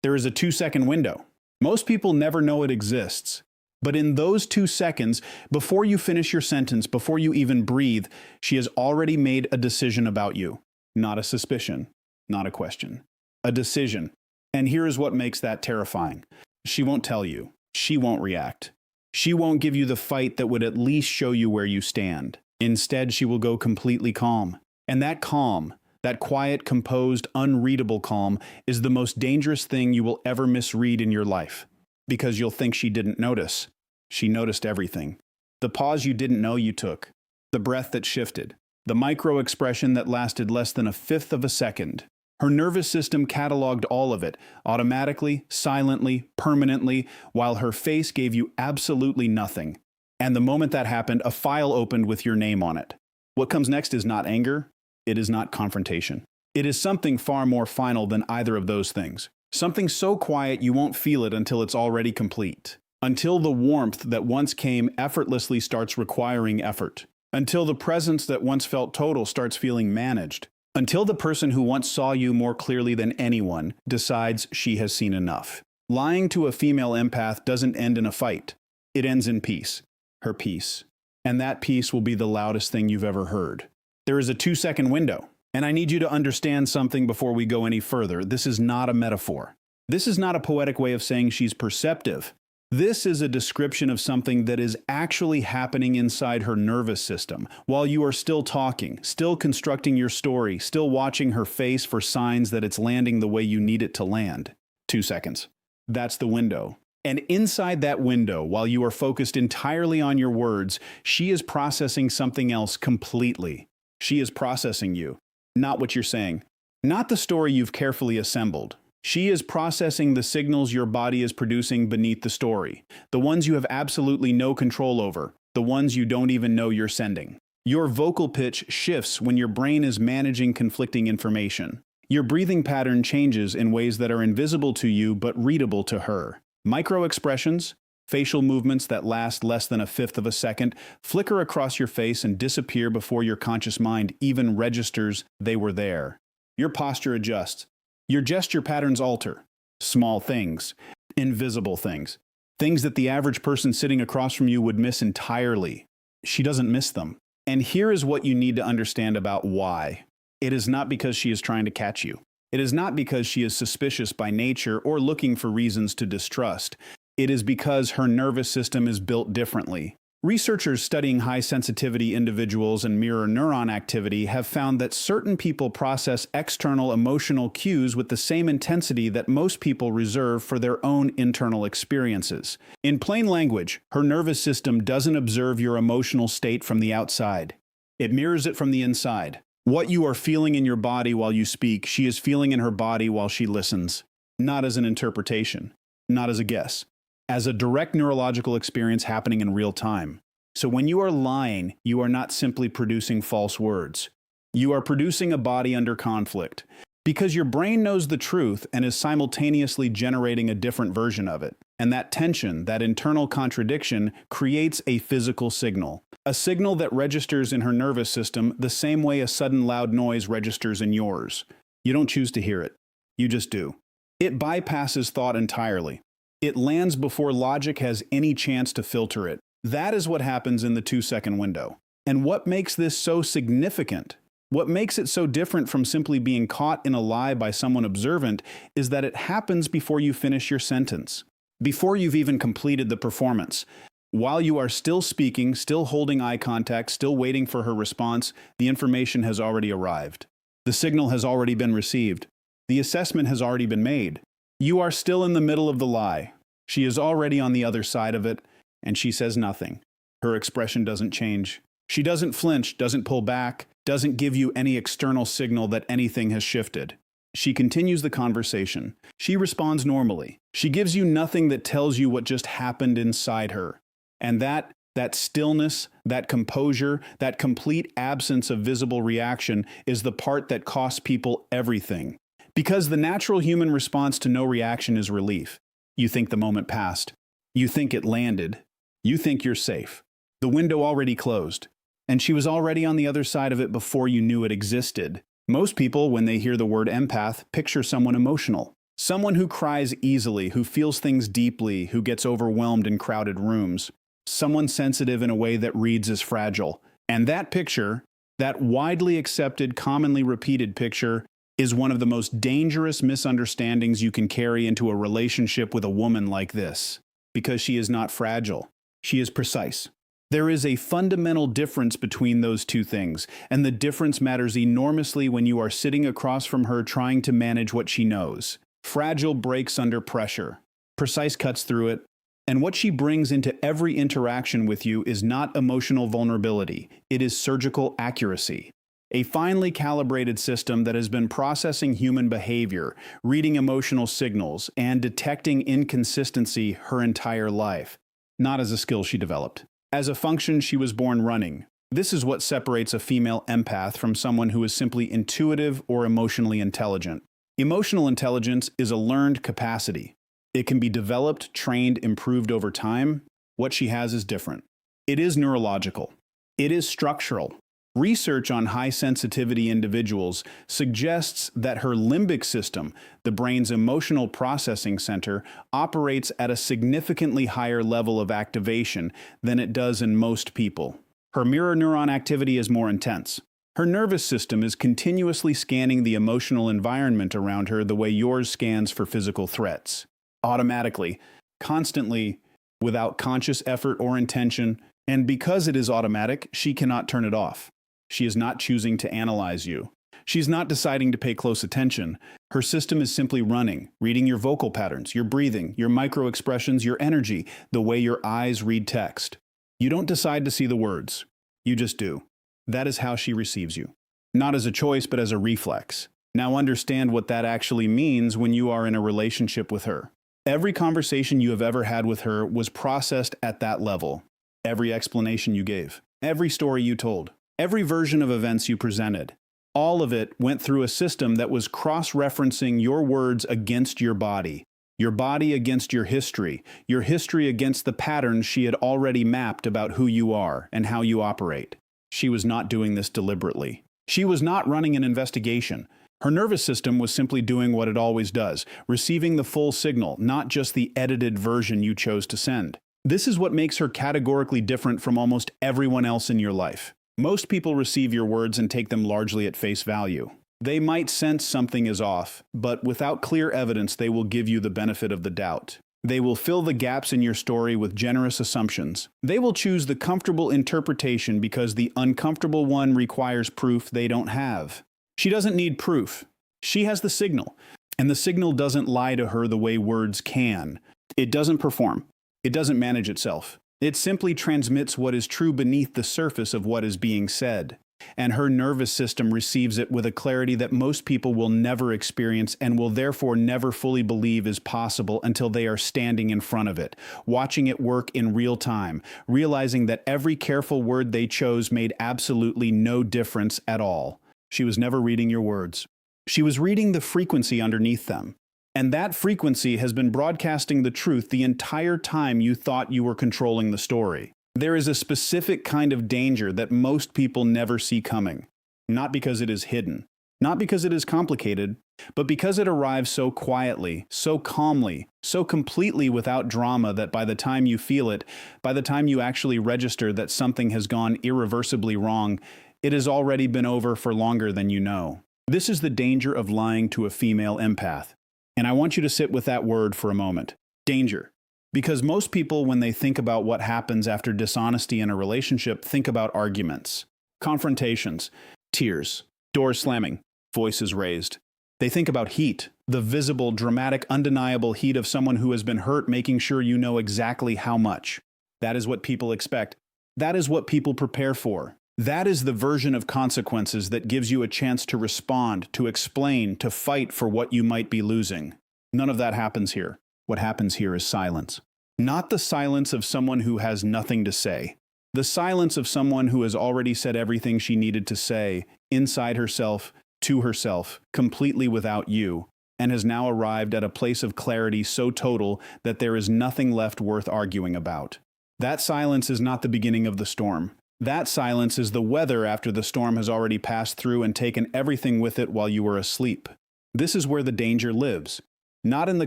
There is a 2-second window. Most people never know it exists. But in those 2 seconds, before you finish your sentence, before you even breathe, she has already made a decision about you. Not a suspicion, not a question. A decision. And here is what makes that terrifying. She won't tell you. She won't react. She won't give you the fight that would at least show you where you stand. Instead, she will go completely calm. And that calm, that quiet, composed, unreadable calm, is the most dangerous thing you will ever misread in your life. Because you'll think she didn't notice. She noticed everything. The pause you didn't know you took. The breath that shifted. The micro-expression that lasted less than 1/5 of a second. Her nervous system cataloged all of it, automatically, silently, permanently, while her face gave you absolutely nothing. And the moment that happened, a file opened with your name on it. What comes next is not anger. It is not confrontation. It is something far more final than either of those things. Something so quiet you won't feel it until it's already complete. Until the warmth that once came effortlessly starts requiring effort. Until the presence that once felt total starts feeling managed. Until the person who once saw you more clearly than anyone decides she has seen enough. Lying to a female empath doesn't end in a fight. It ends in peace. Her peace. And that peace will be the loudest thing you've ever heard. There is a 2-second window. And I need you to understand something before we go any further. This is not a metaphor. This is not a poetic way of saying she's perceptive. This is a description of something that is actually happening inside her nervous system while you are still talking, still constructing your story, still watching her face for signs that it's landing the way you need it to land. 2 seconds. That's the window. And inside that window, while you are focused entirely on your words, she is processing something else completely. She is processing you. Not what you're saying. Not the story you've carefully assembled. She is processing the signals your body is producing beneath the story. The ones you have absolutely no control over. The ones you don't even know you're sending. Your vocal pitch shifts when your brain is managing conflicting information. Your breathing pattern changes in ways that are invisible to you but readable to her. Micro-expressions, facial movements that last less than 1/5 of a second, flicker across your face and disappear before your conscious mind even registers they were there. Your posture adjusts. Your gesture patterns alter. Small things. Invisible things. Things that the average person sitting across from you would miss entirely. She doesn't miss them. And here is what you need to understand about why. It is not because she is trying to catch you. It is not because she is suspicious by nature or looking for reasons to distrust. It is because her nervous system is built differently. Researchers studying high-sensitivity individuals and mirror neuron activity have found that certain people process external emotional cues with the same intensity that most people reserve for their own internal experiences. In plain language, her nervous system doesn't observe your emotional state from the outside. It mirrors it from the inside. What you are feeling in your body while you speak, she is feeling in her body while she listens. Not as an interpretation, not as a guess. As a direct neurological experience happening in real time. So when you are lying, you are not simply producing false words. You are producing a body under conflict. Because your brain knows the truth and is simultaneously generating a different version of it. And that tension, that internal contradiction, creates a physical signal. A signal that registers in her nervous system the same way a sudden loud noise registers in yours. You don't choose to hear it. You just do. It bypasses thought entirely. It lands before logic has any chance to filter it. That is what happens in the 2-second window. And what makes this so significant, what makes it so different from simply being caught in a lie by someone observant, is that it happens before you finish your sentence, before you've even completed the performance. While you are still speaking, still holding eye contact, still waiting for her response, the information has already arrived. The signal has already been received. The assessment has already been made. You are still in the middle of the lie. She is already on the other side of it, and she says nothing. Her expression doesn't change. She doesn't flinch, doesn't pull back, doesn't give you any external signal that anything has shifted. She continues the conversation. She responds normally. She gives you nothing that tells you what just happened inside her. And that stillness, that composure, that complete absence of visible reaction is the part that costs people everything. Because the natural human response to no reaction is relief. You think the moment passed. You think it landed. You think you're safe. The window already closed. And she was already on the other side of it before you knew it existed. Most people, when they hear the word empath, picture someone emotional. Someone who cries easily, who feels things deeply, who gets overwhelmed in crowded rooms. Someone sensitive in a way that reads as fragile. And that picture, that widely accepted, commonly repeated picture, is one of the most dangerous misunderstandings you can carry into a relationship with a woman like this. Because she is not fragile. She is precise. There is a fundamental difference between those two things, and the difference matters enormously when you are sitting across from her trying to manage what she knows. Fragile breaks under pressure. Precise cuts through it. And what she brings into every interaction with you is not emotional vulnerability. It is surgical accuracy. A finely calibrated system that has been processing human behavior, reading emotional signals, and detecting inconsistency her entire life. Not as a skill she developed. As a function she was born running. This is what separates a female empath from someone who is simply intuitive or emotionally intelligent. Emotional intelligence is a learned capacity. It can be developed, trained, improved over time. What she has is different. It is neurological. It is structural. Research on high-sensitivity individuals suggests that her limbic system, the brain's emotional processing center, operates at a significantly higher level of activation than it does in most people. Her mirror neuron activity is more intense. Her nervous system is continuously scanning the emotional environment around her the way yours scans for physical threats. Automatically, constantly, without conscious effort or intention, and because it is automatic, she cannot turn it off. She is not choosing to analyze you. She's not deciding to pay close attention. Her system is simply running, reading your vocal patterns, your breathing, your micro-expressions, your energy, the way your eyes read text. You don't decide to see the words. You just do. That is how she receives you. Not as a choice, but as a reflex. Now understand what that actually means when you are in a relationship with her. Every conversation you have ever had with her was processed at that level. Every explanation you gave. Every story you told. Every version of events you presented. All of it went through a system that was cross-referencing your words against your body against your history against the patterns she had already mapped about who you are and how you operate. She was not doing this deliberately. She was not running an investigation. Her nervous system was simply doing what it always does, receiving the full signal, not just the edited version you chose to send. This is what makes her categorically different from almost everyone else in your life. Most people receive your words and take them largely at face value. They might sense something is off, but without clear evidence, they will give you the benefit of the doubt. They will fill the gaps in your story with generous assumptions. They will choose the comfortable interpretation because the uncomfortable one requires proof they don't have. She doesn't need proof. She has the signal, and the signal doesn't lie to her the way words can. It doesn't perform. It doesn't manage itself. It simply transmits what is true beneath the surface of what is being said. And her nervous system receives it with a clarity that most people will never experience and will therefore never fully believe is possible until they are standing in front of it, watching it work in real time, realizing that every careful word they chose made absolutely no difference at all. She was never reading your words. She was reading the frequency underneath them. And that frequency has been broadcasting the truth the entire time you thought you were controlling the story. There is a specific kind of danger that most people never see coming. Not because it is hidden, not because it is complicated, but because it arrives so quietly, so calmly, so completely without drama that by the time you feel it, by the time you actually register that something has gone irreversibly wrong, it has already been over for longer than you know. This is the danger of lying to a female empath. And I want you to sit with that word for a moment. Danger. Because most people, when they think about what happens after dishonesty in a relationship, think about arguments, confrontations, tears, doors slamming, voices raised. They think about heat, the visible, dramatic, undeniable heat of someone who has been hurt, making sure you know exactly how much. That is what people expect. That is what people prepare for. That is the version of consequences that gives you a chance to respond, to explain, to fight for what you might be losing. None of that happens here. What happens here is silence. Not the silence of someone who has nothing to say. The silence of someone who has already said everything she needed to say, inside herself, to herself, completely without you, and has now arrived at a place of clarity so total that there is nothing left worth arguing about. That silence is not the beginning of the storm. That silence is the weather after the storm has already passed through and taken everything with it while you were asleep. This is where the danger lives. not in the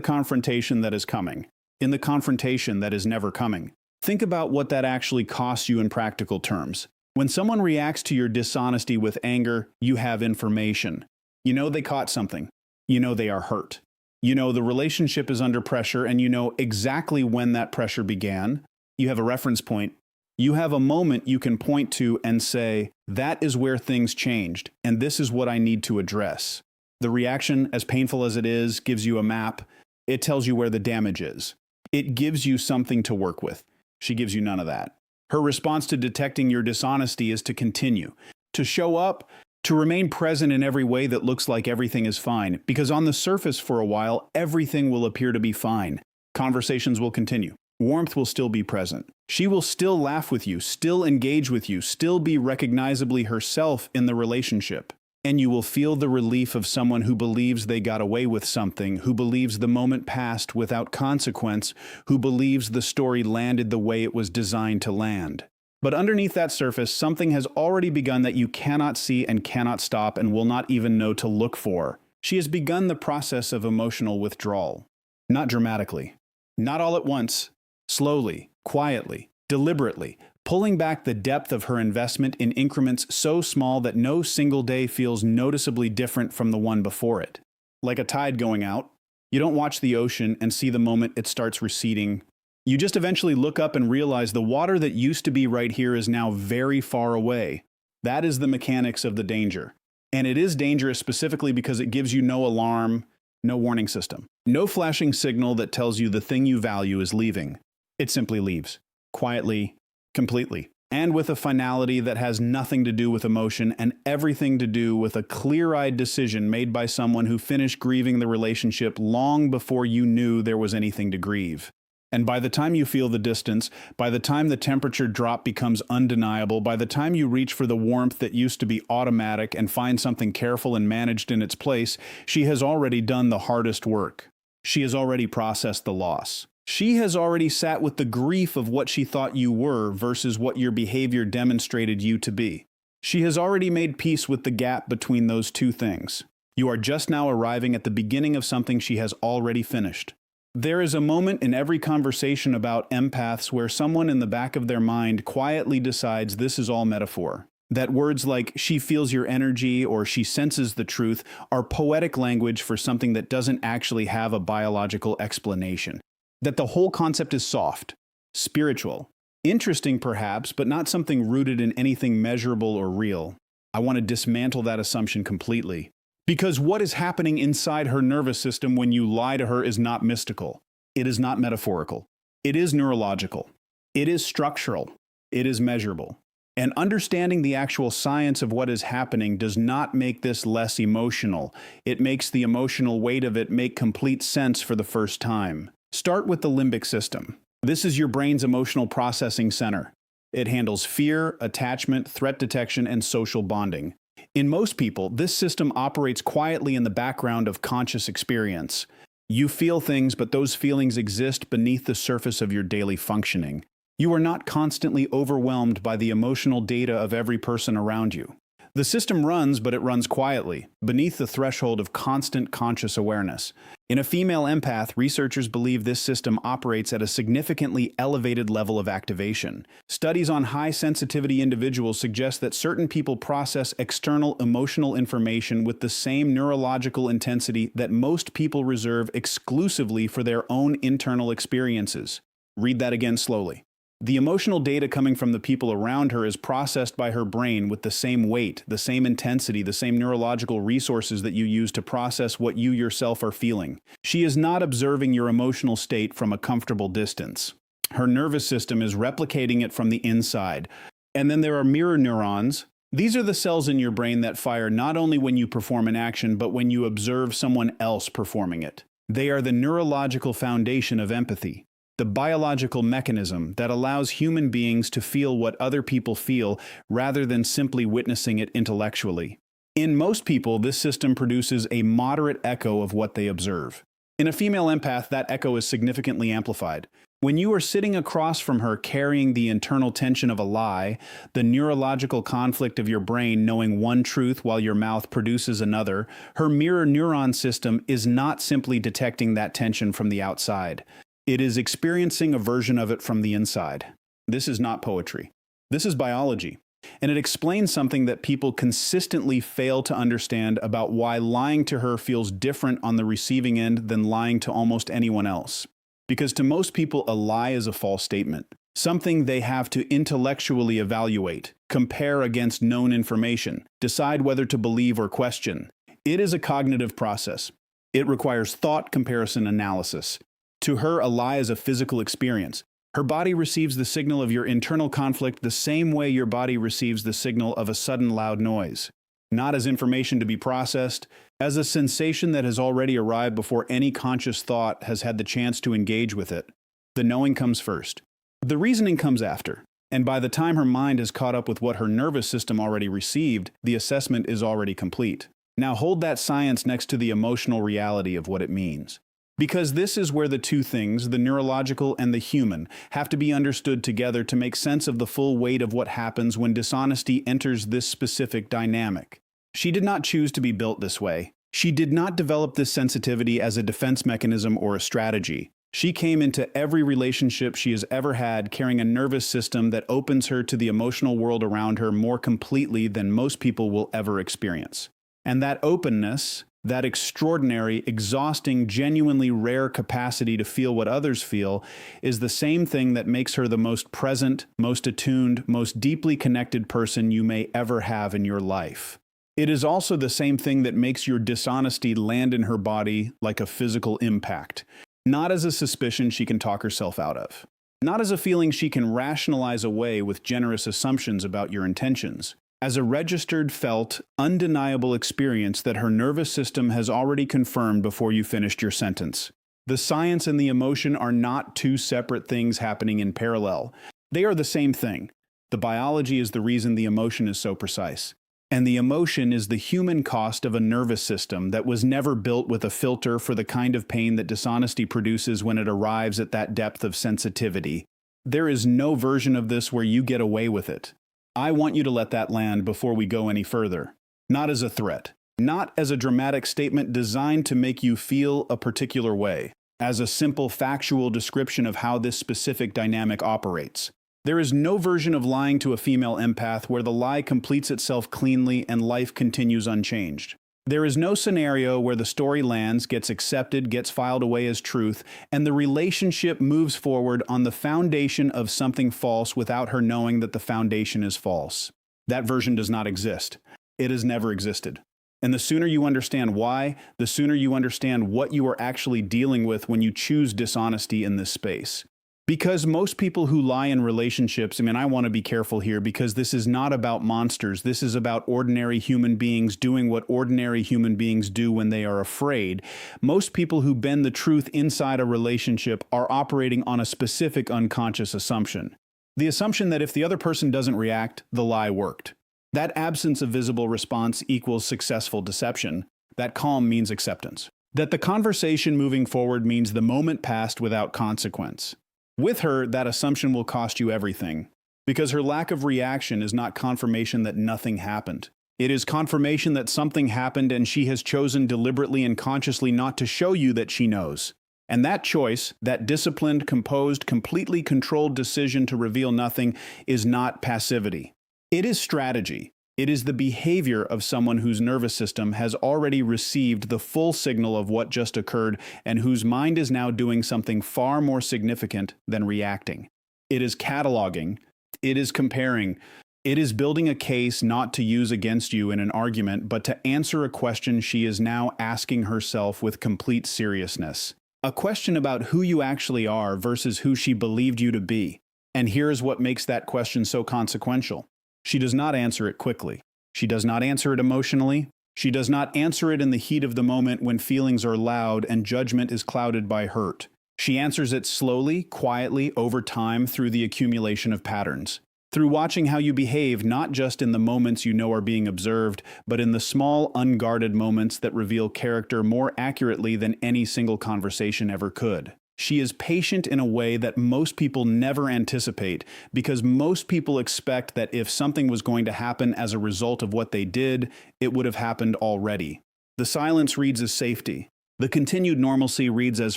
confrontation that is coming, in the confrontation that is never coming. Think about what that actually costs you in practical terms. When someone reacts to your dishonesty with anger, you have information. You know they caught something. You know they are hurt. You know the relationship is under pressure, and you know exactly when that pressure began. You have a reference point. You have a moment you can point to and say, that is where things changed, and this is what I need to address. The reaction, as painful as it is, gives you a map. It tells you where the damage is. It gives you something to work with. She gives you none of that. Her response to detecting your dishonesty is to continue, to show up, to remain present in every way that looks like everything is fine, because on the surface for a while, everything will appear to be fine. Conversations will continue. Warmth will still be present. She will still laugh with you, still engage with you, still be recognizably herself in the relationship. And you will feel the relief of someone who believes they got away with something, who believes the moment passed without consequence, who believes the story landed the way it was designed to land. But underneath that surface, something has already begun that you cannot see and cannot stop and will not even know to look for. She has begun the process of emotional withdrawal. Not dramatically. Not all at once. Slowly, quietly, deliberately, pulling back the depth of her investment in increments so small that no single day feels noticeably different from the one before it. Like a tide going out, you don't watch the ocean and see the moment it starts receding. You just eventually look up and realize the water that used to be right here is now very far away. That is the mechanics of the danger. And it is dangerous specifically because it gives you no alarm, no warning system, no flashing signal that tells you the thing you value is leaving. It simply leaves, quietly, completely, and with a finality that has nothing to do with emotion and everything to do with a clear-eyed decision made by someone who finished grieving the relationship long before you knew there was anything to grieve. And by the time you feel the distance, by the time the temperature drop becomes undeniable, by the time you reach for the warmth that used to be automatic and find something careful and managed in its place, she has already done the hardest work. She has already processed the loss. She has already sat with the grief of what she thought you were versus what your behavior demonstrated you to be. She has already made peace with the gap between those two things. You are just now arriving at the beginning of something she has already finished. There is a moment in every conversation about empaths where someone in the back of their mind quietly decides this is all metaphor. That words like she feels your energy or she senses the truth are poetic language for something that doesn't actually have a biological explanation. That the whole concept is soft, spiritual, interesting perhaps, but not something rooted in anything measurable or real. I want to dismantle that assumption completely. Because what is happening inside her nervous system when you lie to her is not mystical. It is not metaphorical. It is neurological. It is structural. It is measurable. And understanding the actual science of what is happening does not make this less emotional. It makes the emotional weight of it make complete sense for the first time. Start with the limbic system. This is your brain's emotional processing center. It handles fear, attachment, threat detection, and social bonding. In most people, this system operates quietly in the background of conscious experience. You feel things, but those feelings exist beneath the surface of your daily functioning. You are not constantly overwhelmed by the emotional data of every person around you. The system runs, but it runs quietly, beneath the threshold of constant conscious awareness. In a female empath, researchers believe this system operates at a significantly elevated level of activation. Studies on high-sensitivity individuals suggest that certain people process external emotional information with the same neurological intensity that most people reserve exclusively for their own internal experiences. Read that again slowly. The emotional data coming from the people around her is processed by her brain with the same weight, the same intensity, the same neurological resources that you use to process what you yourself are feeling. She is not observing your emotional state from a comfortable distance. Her nervous system is replicating it from the inside. And then there are mirror neurons. These are the cells in your brain that fire not only when you perform an action, but when you observe someone else performing it. They are the neurological foundation of empathy. The biological mechanism that allows human beings to feel what other people feel rather than simply witnessing it intellectually. In most people, this system produces a moderate echo of what they observe. In a female empath, that echo is significantly amplified. When you are sitting across from her carrying the internal tension of a lie, the neurological conflict of your brain knowing one truth while your mouth produces another, her mirror neuron system is not simply detecting that tension from the outside. It is experiencing a version of it from the inside. This is not poetry. This is biology. And it explains something that people consistently fail to understand about why lying to her feels different on the receiving end than lying to almost anyone else. Because to most people, a lie is a false statement, something they have to intellectually evaluate, compare against known information, decide whether to believe or question. It is a cognitive process. It requires thought, comparison, analysis. To her, a lie is a physical experience. Her body receives the signal of your internal conflict the same way your body receives the signal of a sudden loud noise. Not as information to be processed, as a sensation that has already arrived before any conscious thought has had the chance to engage with it. The knowing comes first. The reasoning comes after. And by the time her mind has caught up with what her nervous system already received, the assessment is already complete. Now hold that science next to the emotional reality of what it means. Because this is where the two things, the neurological and the human, have to be understood together to make sense of the full weight of what happens when dishonesty enters this specific dynamic. She did not choose to be built this way. She did not develop this sensitivity as a defense mechanism or a strategy. She came into every relationship she has ever had carrying a nervous system that opens her to the emotional world around her more completely than most people will ever experience. And that openness, that extraordinary, exhausting, genuinely rare capacity to feel what others feel, is the same thing that makes her the most present, most attuned, most deeply connected person you may ever have in your life. It is also the same thing that makes your dishonesty land in her body like a physical impact, not as a suspicion she can talk herself out of, not as a feeling she can rationalize away with generous assumptions about your intentions, as a registered, felt, undeniable experience that her nervous system has already confirmed before you finished your sentence. The science and the emotion are not two separate things happening in parallel. They are the same thing. The biology is the reason the emotion is so precise. And the emotion is the human cost of a nervous system that was never built with a filter for the kind of pain that dishonesty produces when it arrives at that depth of sensitivity. There is no version of this where you get away with it. I want you to let that land before we go any further. Not as a threat, not as a dramatic statement designed to make you feel a particular way, as a simple factual description of how this specific dynamic operates. There is no version of lying to a female empath where the lie completes itself cleanly and life continues unchanged. There is no scenario where the story lands, gets accepted, gets filed away as truth, and the relationship moves forward on the foundation of something false without her knowing that the foundation is false. That version does not exist. It has never existed. And the sooner you understand why, the sooner you understand what you are actually dealing with when you choose dishonesty in this space. Because most people who lie in relationships, I want to be careful here because this is not about monsters. This is about ordinary human beings doing what ordinary human beings do when they are afraid. Most people who bend the truth inside a relationship are operating on a specific unconscious assumption. The assumption that if the other person doesn't react, the lie worked. That absence of visible response equals successful deception. That calm means acceptance. That the conversation moving forward means the moment passed without consequence. With her, that assumption will cost you everything, because her lack of reaction is not confirmation that nothing happened. It is confirmation that something happened and she has chosen deliberately and consciously not to show you that she knows. And that choice, that disciplined, composed, completely controlled decision to reveal nothing, is not passivity. It is strategy. It is the behavior of someone whose nervous system has already received the full signal of what just occurred and whose mind is now doing something far more significant than reacting. It is cataloging. It is comparing. It is building a case not to use against you in an argument, but to answer a question she is now asking herself with complete seriousness. A question about who you actually are versus who she believed you to be. And here's what makes that question so consequential. She does not answer it quickly. She does not answer it emotionally. She does not answer it in the heat of the moment when feelings are loud and judgment is clouded by hurt. She answers it slowly, quietly, over time through the accumulation of patterns. Through watching how you behave not just in the moments you know are being observed, but in the small, unguarded moments that reveal character more accurately than any single conversation ever could. She is patient in a way that most people never anticipate, because most people expect that if something was going to happen as a result of what they did, it would have happened already. The silence reads as safety. The continued normalcy reads as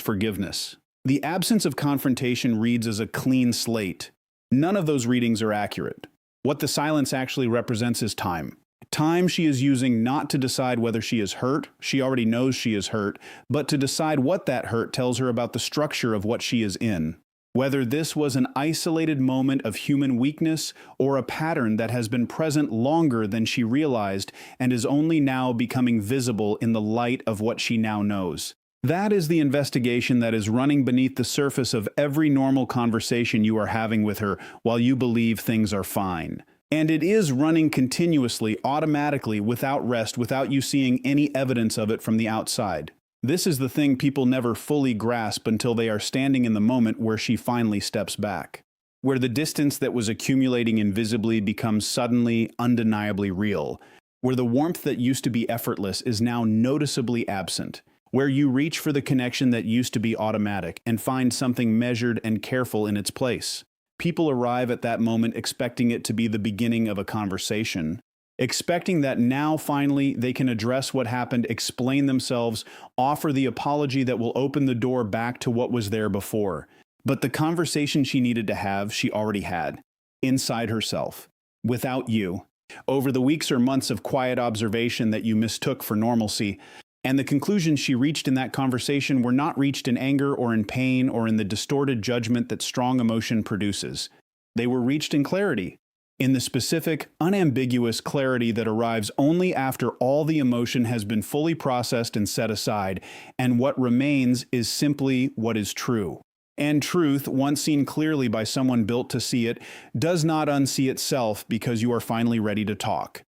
forgiveness. The absence of confrontation reads as a clean slate. None of those readings are accurate. What the silence actually represents is time. Time she is using not to decide whether she is hurt, she already knows she is hurt, but to decide what that hurt tells her about the structure of what she is in. Whether this was an isolated moment of human weakness or a pattern that has been present longer than she realized and is only now becoming visible in the light of what she now knows. That is the investigation that is running beneath the surface of every normal conversation you are having with her while you believe things are fine. And it is running continuously, automatically, without rest, without you seeing any evidence of it from the outside. This is the thing people never fully grasp until they are standing in the moment where she finally steps back, where the distance that was accumulating invisibly becomes suddenly, undeniably real, where the warmth that used to be effortless is now noticeably absent, where you reach for the connection that used to be automatic and find something measured and careful in its place. People arrive at that moment expecting it to be the beginning of a conversation, expecting that now finally they can address what happened, explain themselves, offer the apology that will open the door back to what was there before. But the conversation she needed to have, she already had, inside herself, without you, over the weeks or months of quiet observation that you mistook for normalcy. And the conclusions she reached in that conversation were not reached in anger or in pain or in the distorted judgment that strong emotion produces. They were reached in clarity, in the specific, unambiguous clarity that arrives only after all the emotion has been fully processed and set aside, and what remains is simply what is true. And truth, once seen clearly by someone built to see it, does not unsee itself because you are finally ready to talk.